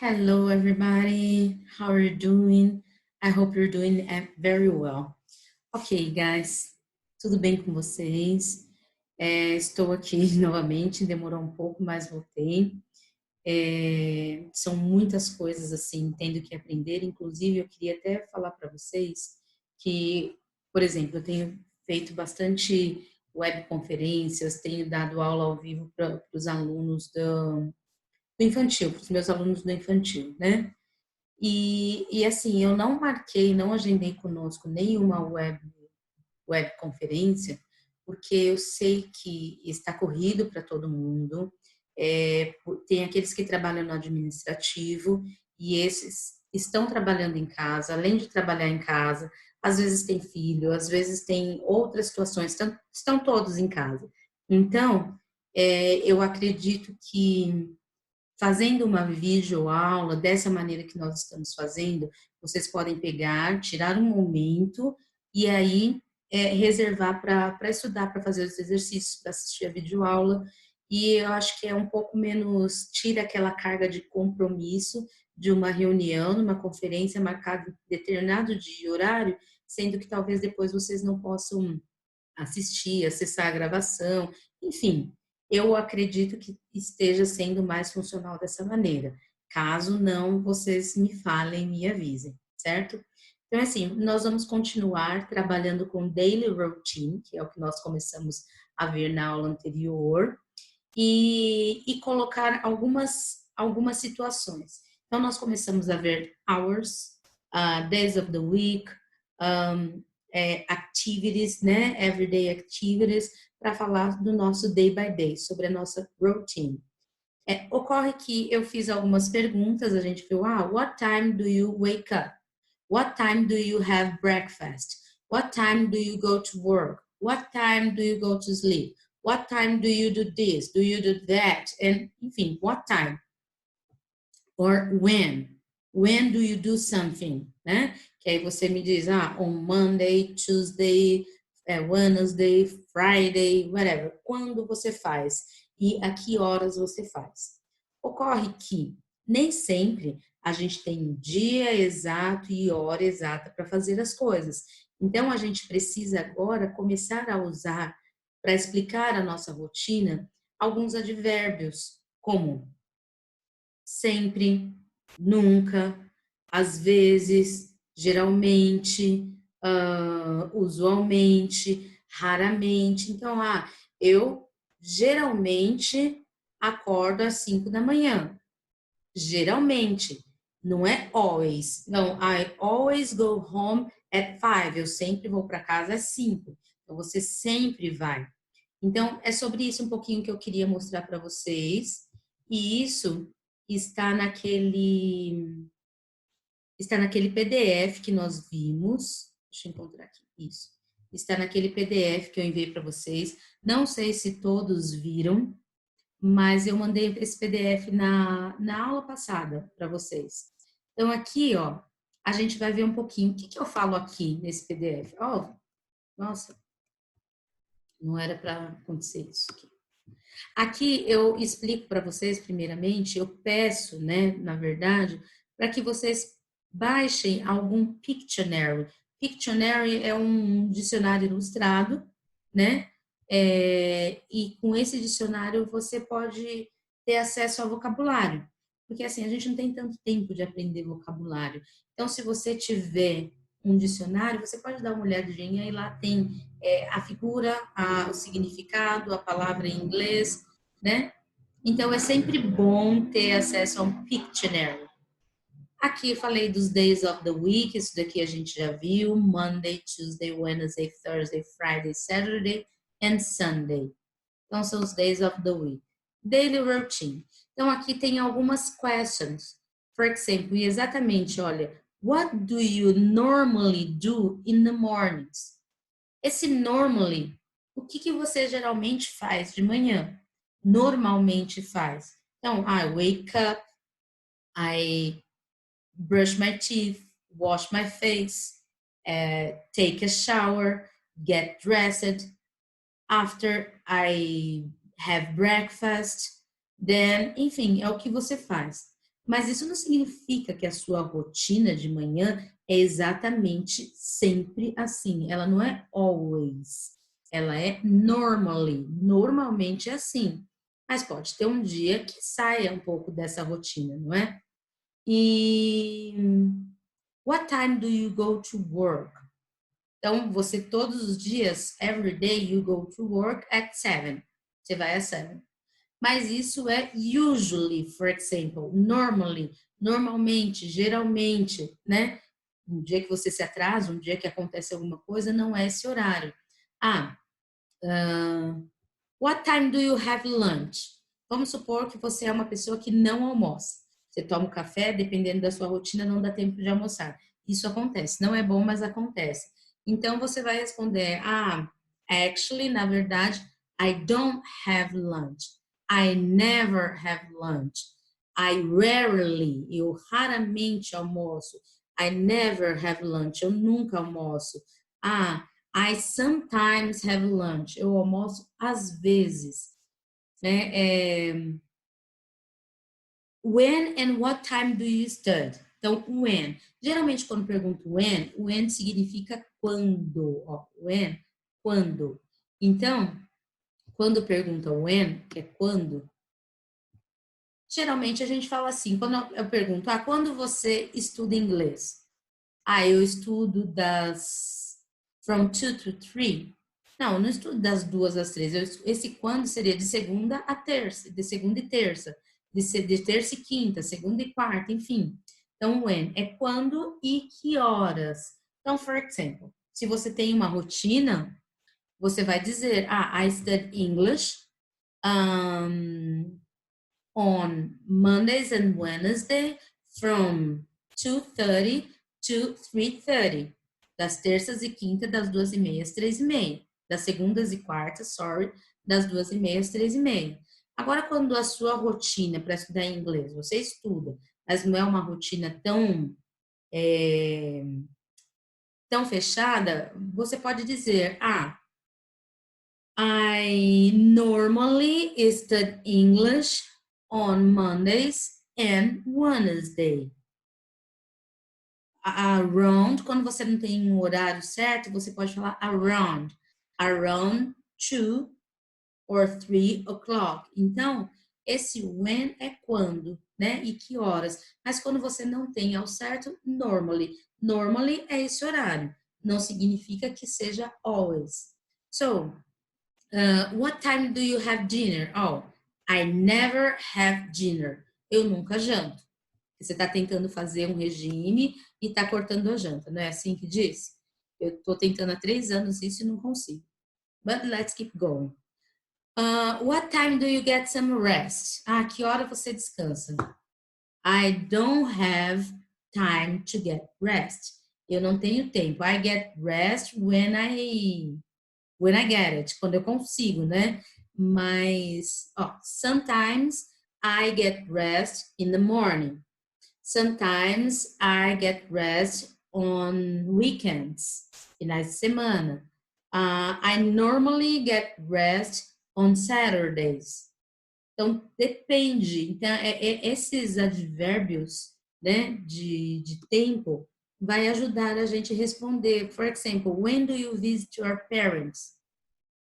Hello, everybody. How are you doing? I hope you're doing very well. Ok, guys, tudo bem com vocês? Estou aqui novamente, demorou um pouco, mas voltei. São muitas coisas assim, tendo que aprender. Inclusive, eu queria até falar para vocês que, por exemplo, eu tenho feito bastante webconferências, tenho dado aula ao vivo para os alunos do infantil, para os meus alunos do infantil, né? E assim, eu não marquei, não agendei conosco nenhuma webconferência, porque eu sei que está corrido para todo mundo, tem aqueles que trabalham no administrativo e esses estão trabalhando em casa, além de trabalhar em casa, às vezes tem filho, às vezes tem outras situações, estão todos em casa. Então, eu acredito que fazendo uma videoaula dessa maneira que nós estamos fazendo, vocês podem pegar, tirar um momento e aí reservar para estudar, para fazer os exercícios, para assistir a videoaula. E eu acho que é um pouco menos, tira aquela carga de compromisso de uma reunião, numa conferência marcada em determinado dia e horário, sendo que talvez depois vocês não possam assistir, acessar a gravação, enfim, eu acredito que esteja sendo mais funcional dessa maneira. Caso não, vocês me falem, me avisem, certo? Então, assim, nós vamos continuar trabalhando com daily routine, que é o que nós começamos a ver na aula anterior, e colocar algumas situações. Então, nós começamos a ver hours, days of the week, um, activities, né, everyday activities, para falar do nosso day by day, sobre a nossa routine. Ocorre que eu fiz algumas perguntas, a gente viu, what time do you wake up? What time do you have breakfast? What time do you go to work? What time do you go to sleep? What time do you do this? Do you do that? And, enfim, what time? Or when? When do you do something? Né? Que aí você me diz, on Monday, Tuesday, Wednesday, Friday, whatever. Quando você faz e a que horas você faz. Ocorre que nem sempre a gente tem um dia exato e hora exata para fazer as coisas. Então, a gente precisa agora começar a usar, para explicar a nossa rotina, alguns advérbios, como sempre, nunca, às vezes, geralmente, usualmente, raramente. Então, eu geralmente acordo às 5 da manhã. Geralmente, não é always. Não, I always go home at 5. Eu sempre vou para casa às 5. Então, você sempre vai. Então, é sobre isso um pouquinho que eu queria mostrar para vocês. E isso está naquele PDF que nós vimos. Deixa eu encontrar aqui. Isso. Está naquele PDF que eu enviei para vocês. Não sei se todos viram, mas eu mandei esse PDF na aula passada para vocês. Então, aqui, ó, a gente vai ver um pouquinho. O que eu falo aqui nesse PDF? Oh, nossa, não era para acontecer isso aqui. Aqui eu explico para vocês, primeiramente, eu peço, né, na verdade, para que vocês baixem algum Pictionary. Pictionary é um dicionário ilustrado, né? E com esse dicionário você pode ter acesso ao vocabulário, porque assim, a gente não tem tanto tempo de aprender vocabulário. Então, se você tiver um dicionário, você pode dar uma olhadinha e lá tem a figura, o significado, a palavra em inglês, né? Então é sempre bom ter acesso a um Pictionary. Aqui eu falei dos days of the week, isso daqui a gente já viu, Monday, Tuesday, Wednesday, Thursday, Friday, Saturday and Sunday. Então são os days of the week. Daily routine. Então aqui tem algumas questions. For example, exatamente, olha, what do you normally do in the mornings? Esse normally, o que você geralmente faz de manhã? Normalmente faz. Então, I wake up, I brush my teeth, wash my face, take a shower, get dressed. After I have breakfast, then, enfim, é o que você faz. Mas isso não significa que a sua rotina de manhã é exatamente sempre assim. Ela não é always. Ela é normally. Normalmente é assim. Mas pode ter um dia que saia um pouco dessa rotina, não é? E what time do you go to work? Então, você todos os dias, every day you go to work at 7. Você vai às 7. Mas isso é usually, for example, normally, normalmente, geralmente, né? Um dia que você se atrasa, um dia que acontece alguma coisa, não é esse horário. Ah, what time do you have lunch? Vamos supor que você é uma pessoa que não almoça. Você toma o café, dependendo da sua rotina, não dá tempo de almoçar. Isso acontece. Não é bom, mas acontece. Então você vai responder: actually, na verdade, I don't have lunch. I never have lunch. I rarely, eu raramente almoço. I never have lunch. Eu nunca almoço. I sometimes have lunch. Eu almoço às vezes, né? When and what time do you study? Então, when. Geralmente, quando pergunto when significa quando. Ó, when, quando. Então, quando pergunta when, que é quando, geralmente a gente fala assim, quando eu pergunto, quando você estuda inglês? Eu estudo from 2 to 3. Não, eu não estudo das 2 às 3. Esse quando seria de segunda a terça, de segunda e terça, de terça e quinta, segunda e quarta, enfim. Então, when é quando e que horas. Então, for example, se você tem uma rotina, você vai dizer, I study English um, on Mondays and Wednesdays from 2:30 to 3:30. Das terças e quintas, das 2:30 às 3:30. Das segundas e quartas, das 2:30 às 3:30. Agora, quando a sua rotina para estudar inglês, você estuda, mas não é uma rotina tão fechada, você pode dizer, I normally study English on Mondays and Wednesday. Around, quando você não tem um horário certo, você pode falar around 2 or 3 o'clock. Então, esse when é quando, né? E que horas. Mas quando você não tem ao certo, normally. Normally é esse horário. Não significa que seja always. So, what time do you have dinner? I never have dinner. Eu nunca janto. Você está tentando fazer um regime e está cortando a janta, não é assim que diz? Eu estou tentando há 3 anos isso e não consigo. But let's keep going. What time do you get some rest? Que hora você descansa? I don't have time to get rest. Eu não tenho tempo. I get rest when I get it, quando eu consigo, né? Mas, sometimes I get rest in the morning. Sometimes I get rest on weekends, finais de semana. I normally get rest on Saturdays. Então, depende. Então, esses advérbios, né, de tempo vai ajudar a gente a responder. For example, when do you visit your parents?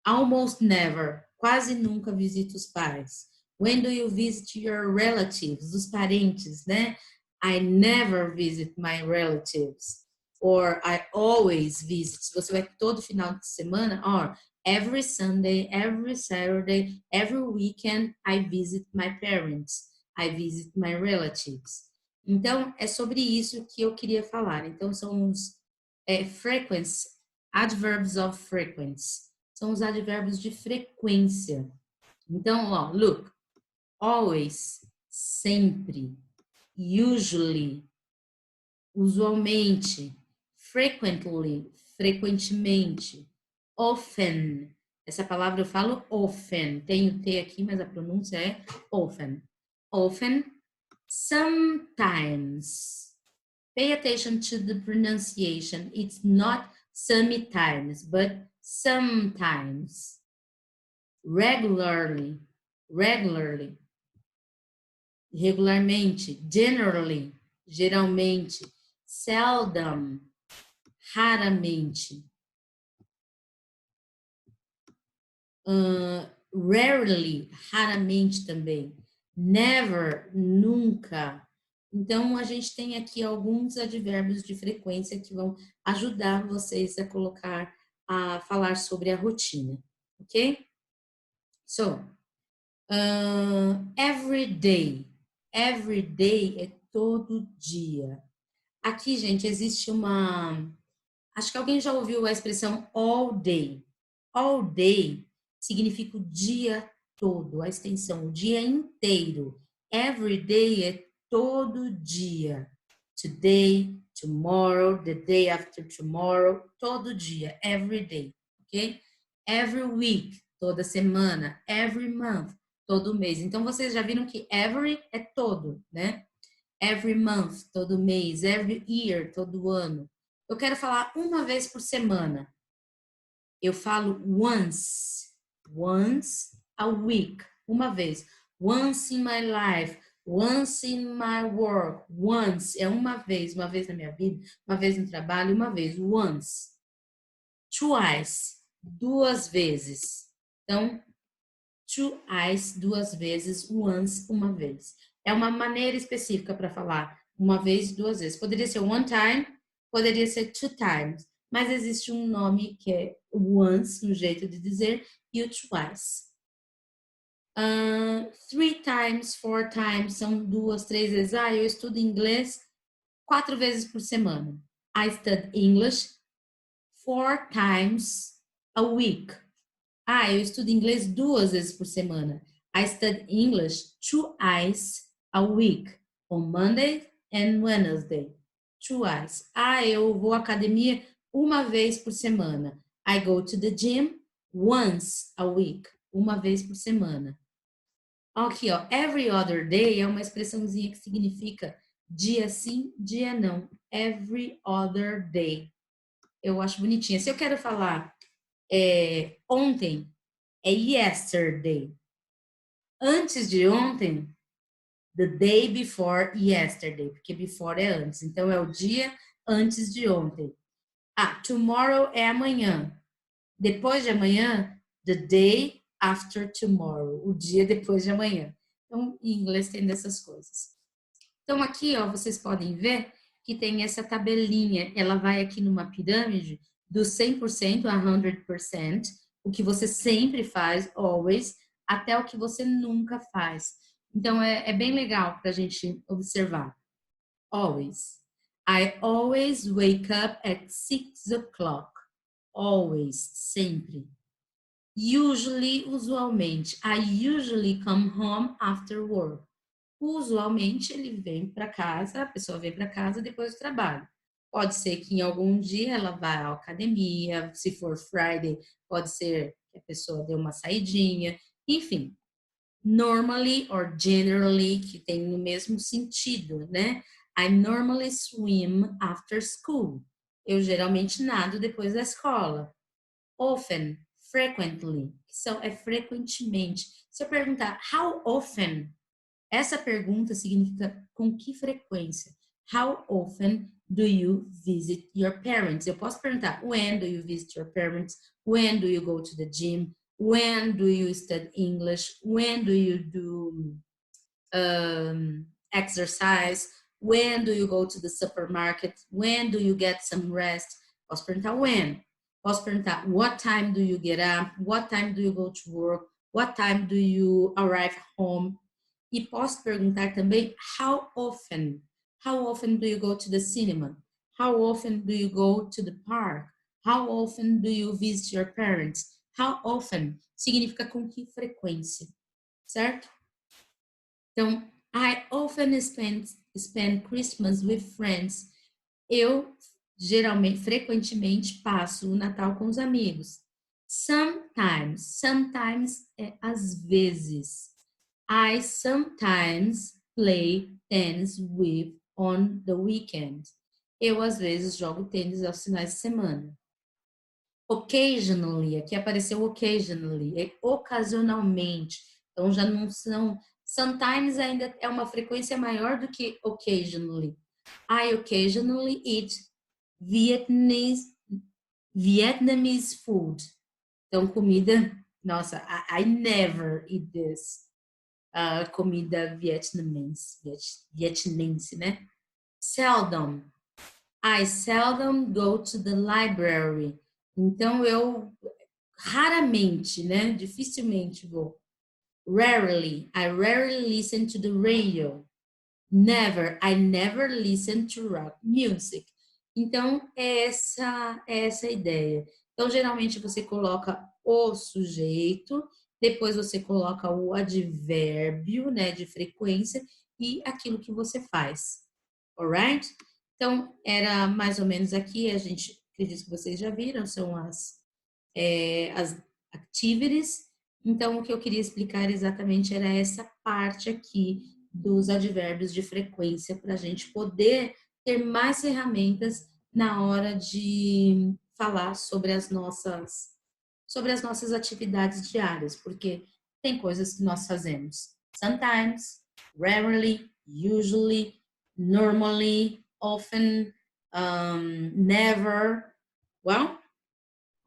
Almost never. Quase nunca visito os pais. When do you visit your relatives? Os parentes, né? I never visit my relatives. Or I always visit. Se você vai todo final de semana, or every Sunday, every Saturday, every weekend, I visit my parents. I visit my relatives. Então, é sobre isso que eu queria falar. Então, são os frequency, adverbs of frequency. São os advérbios de frequência. Então, look, always, sempre, usually, usualmente, frequently, frequentemente, often. Essa palavra eu falo often. Tem o T aqui, mas a pronúncia é often. Often, sometimes. Pay attention to the pronunciation. It's not sometimes, but sometimes. Regularly, regularly. regularmente, generally, geralmente, seldom, raramente, rarely, raramente também, never, nunca. Então, a gente tem aqui alguns advérbios de frequência que vão ajudar vocês a colocar, a falar sobre a rotina, ok? So, every day. Every day é todo dia. Aqui, gente, existe uma... Acho que alguém já ouviu a expressão all day. All day significa o dia todo, a extensão, o dia inteiro. Every day é todo dia. Today, tomorrow, the day after tomorrow, todo dia, every day, ok? Every week, toda semana. Every month, todo mês. Então, vocês já viram que every é todo, né? Every month, todo mês. Every year, todo ano. Eu quero falar uma vez por semana. Eu falo once. Once a week. Uma vez. Once in my life. Once in my work. Once é uma vez na minha vida, uma vez no trabalho, uma vez. Once. Twice. Duas vezes. Então, twice, duas vezes. Once, uma vez. É uma maneira específica para falar uma vez, duas vezes. Poderia ser one time, poderia ser two times, mas existe um nome que é once, no jeito de dizer, e o twice. Three times, four times, são duas, três vezes. Eu estudo inglês 4 vezes por semana. I study English 4 times a week. Eu estudo inglês 2 vezes por semana. I study English twice a week, on Monday and Wednesday. Twice. Eu vou à academia uma vez por semana. I go to the gym once a week, uma vez por semana. Aqui, ó, every other day é uma expressãozinha que significa dia sim, dia não. Every other day. Eu acho bonitinha. Se eu quero falar ontem, é yesterday. Antes de ontem, the day before yesterday, porque before é antes. Então, é o dia antes de ontem. Tomorrow é amanhã. Depois de amanhã, the day after tomorrow. O dia depois de amanhã. Então, em inglês tem dessas coisas. Então, aqui, ó, vocês podem ver que tem essa tabelinha. Ela vai aqui numa pirâmide do 100% a 100%, o que você sempre faz, always, até o que você nunca faz. Então, é bem legal para a gente observar. Always. I always wake up at 6 o'clock. Always, sempre. Usually, usualmente. I usually come home after work. Usualmente ele vem para casa, a pessoa vem para casa depois do trabalho. Pode ser que em algum dia ela vá à academia, se for Friday, pode ser que a pessoa dê uma saidinha, enfim. Normally or generally, que tem no mesmo sentido, né? I normally swim after school. Eu geralmente nado depois da escola. Often, frequently, é frequentemente. Se eu perguntar how often, essa pergunta significa com que frequência. How often do you visit your parents? Eu posso perguntar, when do you visit your parents? When do you go to the gym? When do you study English? When do you do exercise? When do you go to the supermarket? When do you get some rest? Posso perguntar when. Posso perguntar what time do you get up? What time do you go to work? What time do you arrive home? E posso perguntar também how often? How often do you go to the cinema? How often do you go to the park? How often do you visit your parents? How often significa com que frequência, certo? Então, I often spend Christmas with friends. Eu geralmente, frequentemente passo o Natal com os amigos. Sometimes é às vezes. I sometimes play tennis with on the weekend. Eu às vezes jogo tênis aos finais de semana. Occasionally, aqui apareceu occasionally, é ocasionalmente. Então já não são Sometimes ainda é uma frequência maior do que occasionally. I occasionally eat Vietnamese food. Então, comida, nossa, I never eat this. Comida vietnamese, né? Seldom. I seldom go to the library. Então, eu raramente, né? Dificilmente vou. Rarely. I rarely listen to the radio. Never. I never listen to rock music. Então, essa é essa a ideia. Então, geralmente você coloca o sujeito, depois você coloca o advérbio, né, de frequência e aquilo que você faz. Alright? Então, era mais ou menos aqui, a gente acredito que vocês já viram, são as activities. Então, o que eu queria explicar exatamente era essa parte aqui dos advérbios de frequência, para a gente poder ter mais ferramentas na hora de falar sobre as nossas atividades diárias, porque tem coisas que nós fazemos sometimes, rarely, usually, normally, often, never. Well,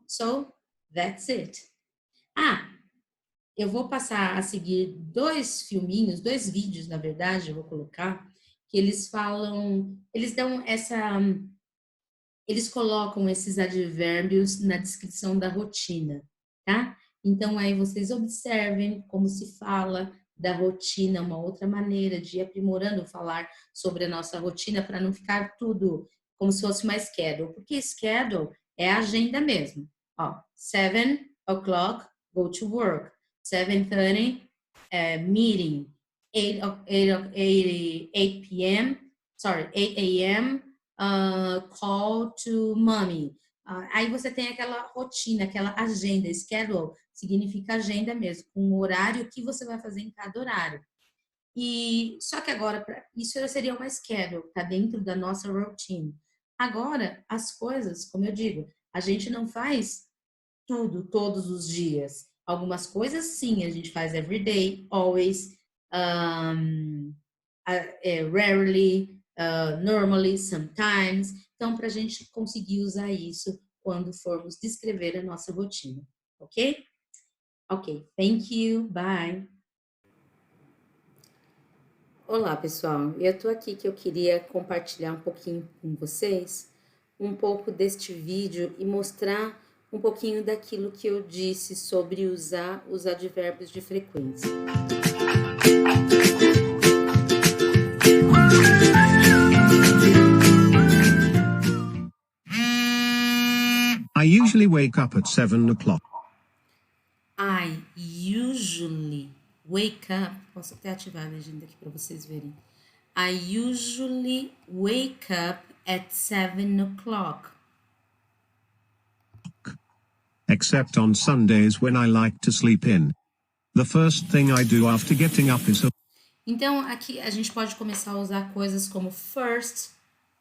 so that's it. Eu vou passar a seguir dois filminhos, dois vídeos, na verdade, eu vou colocar, que eles falam, eles colocam esses advérbios na descrição da rotina, tá? Então, aí vocês observem como se fala da rotina, uma outra maneira de ir aprimorando falar sobre a nossa rotina para não ficar tudo como se fosse uma schedule, porque schedule é a agenda mesmo. Ó, 7 o'clock, go to work. 7:30, meeting. 8 p.m., 8 a.m., call to mommy. Aí você tem aquela rotina, aquela agenda, schedule, significa agenda mesmo, com o horário que você vai fazer em cada horário. E só que agora, isso seria uma schedule, tá dentro da nossa routine. Agora, as coisas, como eu digo, a gente não faz tudo, todos os dias. Algumas coisas, sim, a gente faz every day, always, rarely, normally, sometimes. Então, para a gente conseguir usar isso quando formos descrever a nossa rotina, ok? Ok, thank you, bye. Olá, pessoal. Eu tô aqui que eu queria compartilhar um pouquinho com vocês, um pouco deste vídeo e mostrar um pouquinho daquilo que eu disse sobre usar os advérbios de frequência. I usually wake up at 7 o'clock. I usually wake up. Posso até ativar a legenda aqui para vocês verem. I usually wake up at 7 o'clock. Except on Sundays when I like to sleep in. The first thing I do after getting up is Então, aqui a gente pode começar a usar coisas como first,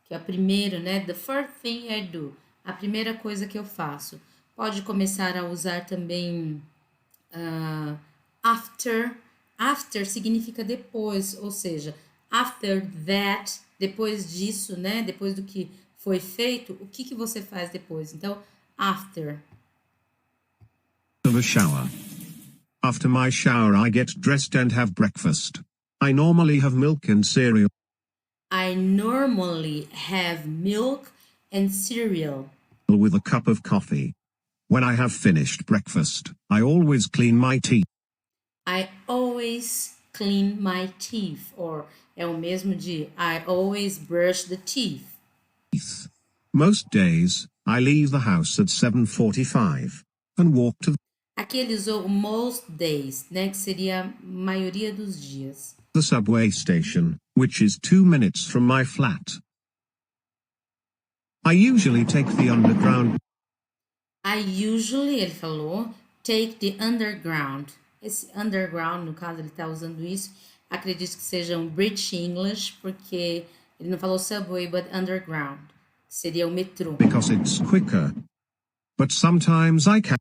que é o primeiro, né? The first thing I do. A primeira coisa que eu faço. Pode começar a usar também after. After significa depois, ou seja, after that, depois disso, né? Depois do que foi feito, o que você faz depois? Então, after. Of a shower. After my shower I get dressed and have breakfast. I normally have milk and cereal. I normally have milk and cereal. With a cup of coffee. When I have finished breakfast, I always clean my teeth. I always clean my teeth. Or é o mesmo de I always brush the teeth. Most days, I leave the house at 7:45 and walk to Aqui ele usou most days, né? Que seria a maioria dos dias. the subway station, which is 2 minutes from my flat. I usually take the underground. I usually, ele falou, take the underground. Esse underground, no caso, ele está usando isso. Acredito que seja um British English, porque ele não falou subway, but underground. Seria o metrô. Because it's quicker. But sometimes I can.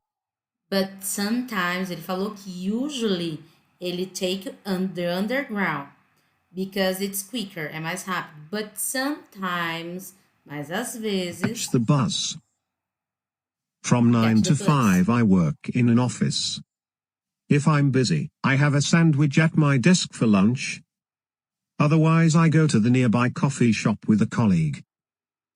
But sometimes, ele falou que usually ele take the underground because it's quicker, é mais rápido. But sometimes, mas às Catch vezes, the bus. From catch 9 the to bus. 5 I work in an office. If I'm busy, I have a sandwich at my desk for lunch. Otherwise I go to the nearby coffee shop with a colleague.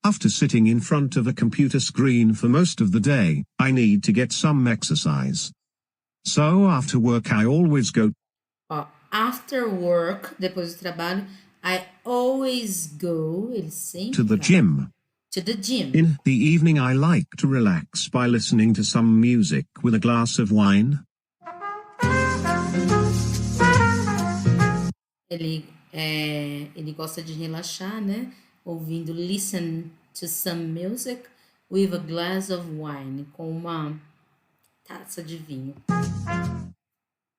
After sitting in front of a computer screen for most of the day, I need to get some exercise. So after work I always go Ó, after work, depois do trabalho, I always go, ele to sempre the vai, gym. to the gym. In the evening I like to relax by listening to some music with a glass of wine. Ele gosta de relaxar, né? Ouvindo listen to some music with a glass of wine, com uma taça de vinho.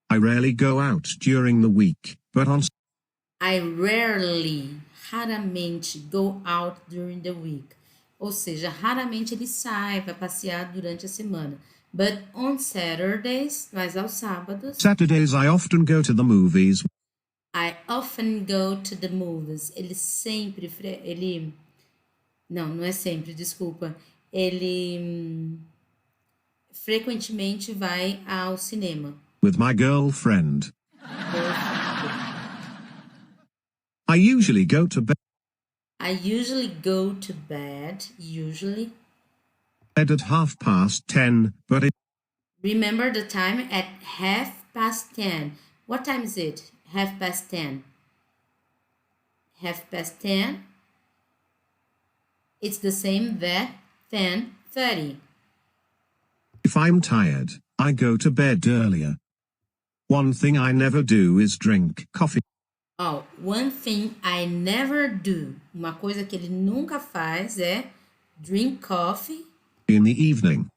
I rarely go out during the week, but on I rarely, raramente, go out during the week. Ou seja, raramente ele sai, vai passear durante a semana. But on Saturdays, mas aos sábados, Saturdays I often go to the movies I often go to the movies. Ele sempre, não é sempre, desculpa. Ele frequentemente vai ao cinema. with my girlfriend. I usually go to I usually go to bed, usually. bed at 10:30, but Remember the time at 10:30. What time is it? 10:30. 10:30. It's the same that 10:30. if I'm tired, I go to bed earlier. One thing I never do is drink coffee Oh, one thing I never do. Uma coisa que ele nunca faz é drink coffee in the evening.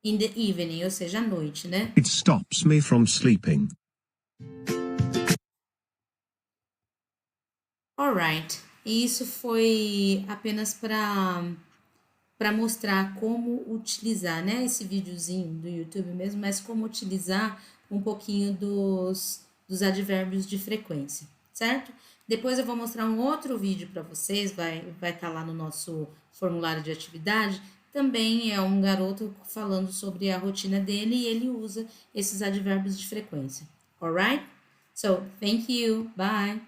in the evening, ou seja, à noite, né? It stops me from sleeping. Alright. Isso foi apenas para mostrar como utilizar, né, esse videozinho do YouTube mesmo, mas como utilizar um pouquinho dos advérbios de frequência, certo? Depois eu vou mostrar um outro vídeo para vocês, vai estar lá no nosso formulário de atividade. Também é um garoto falando sobre a rotina dele e ele usa esses advérbios de frequência. Alright? So, thank you. Bye.